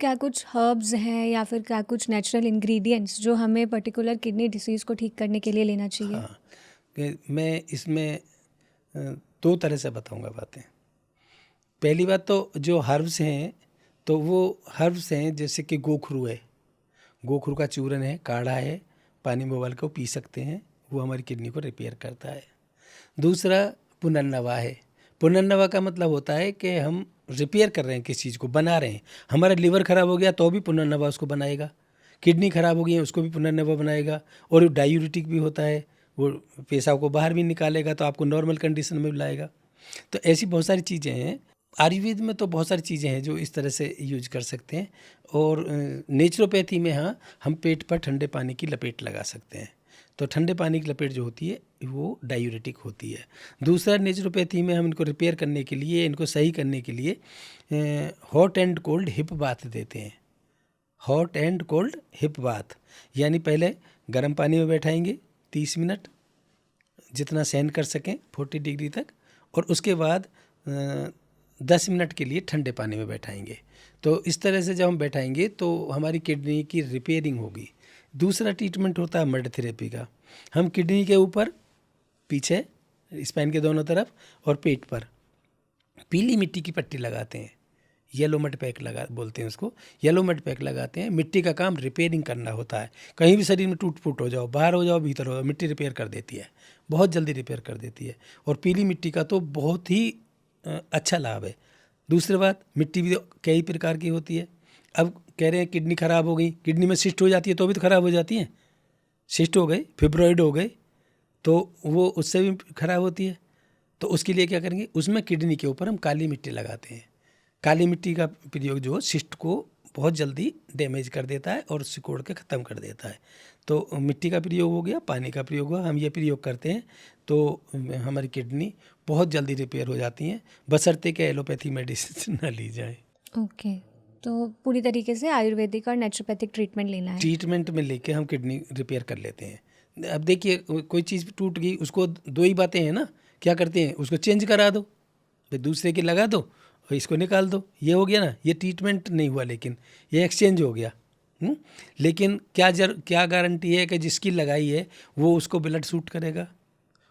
क्या कुछ हर्ब्स हैं या फिर क्या कुछ नेचुरल इंग्रेडिएंट्स जो हमें पर्टिकुलर किडनी डिसीज़ को ठीक करने के लिए लेना चाहिए? हाँ, मैं इसमें दो तरह से बताऊंगा बातें। पहली बात तो जो हर्ब्स हैं, तो वो हर्ब्स हैं जैसे कि गोखरू है, गोखरू का चूरन है, काढ़ा है, पानी में उबाल के वो पी सकते हैं, वो हमारी किडनी को रिपेयर करता है। दूसरा पुनर्नवा है। पुनर्नवा का मतलब होता है कि हम रिपेयर कर रहे हैं, किस चीज़ को बना रहे हैं। हमारा लिवर खराब हो गया तो भी पुनर्नवा उसको बनाएगा, किडनी खराब हो गई है उसको भी पुनर्नवा बनाएगा, और डायूरिटिक भी होता है, वो पेशाब को बाहर भी निकालेगा तो आपको नॉर्मल कंडीशन में लाएगा। तो ऐसी बहुत सारी चीज़ें हैं। आयुर्वेद में तो बहुत सारी चीज़ें हैं जो इस तरह से यूज कर सकते हैं। और नेचुरोपैथी में हाँ, हम पेट पर ठंडे पानी की लपेट लगा सकते हैं। तो ठंडे पानी की लपेट जो होती है वो डायूरेटिक होती है। दूसरा, नेचुरोपैथी में हम इनको रिपेयर करने के लिए, इनको सही करने के लिए hot and cold hip bath देते हैं। Hot and cold hip bath यानी पहले गर्म पानी में बैठाएंगे 30 मिनट, जितना सहन कर सकें 40 डिग्री तक, और उसके बाद 10 मिनट के लिए ठंडे पानी में बैठाएंगे। तो इस तरह से जब हम बैठाएंगे तो हमारी किडनी की रिपेयरिंग होगी। दूसरा ट्रीटमेंट होता है मड थेरेपी का। हम किडनी के ऊपर, पीछे स्पाइन के दोनों तरफ और पेट पर पीली मिट्टी की पट्टी लगाते हैं, येलो मड पैक लगा बोलते हैं उसको, येलो मड पैक लगाते हैं। मिट्टी का काम रिपेयरिंग करना होता है। कहीं भी शरीर में टूट फूट हो जाओ, बाहर हो जाओ, भीतर हो जाओ, मिट्टी रिपेयर कर देती है, बहुत जल्दी रिपेयर कर देती है। और पीली मिट्टी का तो बहुत ही अच्छा लाभ है। दूसरी बात, मिट्टी भी कई प्रकार की होती है। अब कह रहे हैं किडनी खराब हो गई, किडनी में सिस्ट हो जाती है तो भी तो खराब हो जाती है। सिस्ट हो गए, फिब्रॉइड हो गए, तो वो उससे भी खराब होती है। तो उसके लिए क्या करेंगे, उसमें किडनी के ऊपर हम काली मिट्टी लगाते हैं। काली मिट्टी का प्रयोग जो सिस्ट को बहुत जल्दी डैमेज कर देता है और सिकोड़ के ख़त्म कर देता है। तो मिट्टी का प्रयोग हो गया, पानी का प्रयोग हुआ, हम ये प्रयोग करते हैं तो हमारी किडनी बहुत जल्दी रिपेयर हो जाती हैं, बशर्ते कि एलोपैथी मेडिसिन ना ली जाए। ओके, तो पूरी तरीके से आयुर्वेदिक और नेचुरोपैथिक ट्रीटमेंट लेना है। ट्रीटमेंट में लेके हम किडनी रिपेयर कर लेते हैं। अब देखिए, कोई चीज़ टूट गई, उसको दो ही बातें हैं ना, क्या करते हैं, उसको चेंज करा दो, फिर दूसरे की लगा दो और इसको निकाल दो, ये हो गया ना, ये ट्रीटमेंट नहीं हुआ, लेकिन ये एक्सचेंज हो गया। लेकिन क्या गारंटी है कि जिसकी लगाई है वो उसको ब्लड सूट करेगा,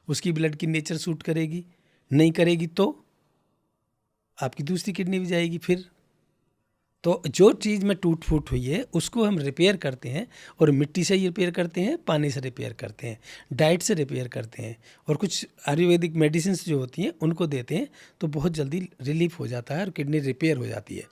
उसकी ब्लड की नेचर सूट करेगी? नहीं करेगी तो आपकी दूसरी किडनी भी जाएगी फिर। तो जो चीज़ में टूट फूट हुई है उसको हम रिपेयर करते हैं, और मिट्टी से रिपेयर करते हैं, पानी से रिपेयर करते हैं, डाइट से रिपेयर करते हैं, और कुछ आयुर्वेदिक मेडिसिन जो होती हैं उनको देते हैं, तो बहुत जल्दी रिलीफ हो जाता है और किडनी रिपेयर हो जाती है।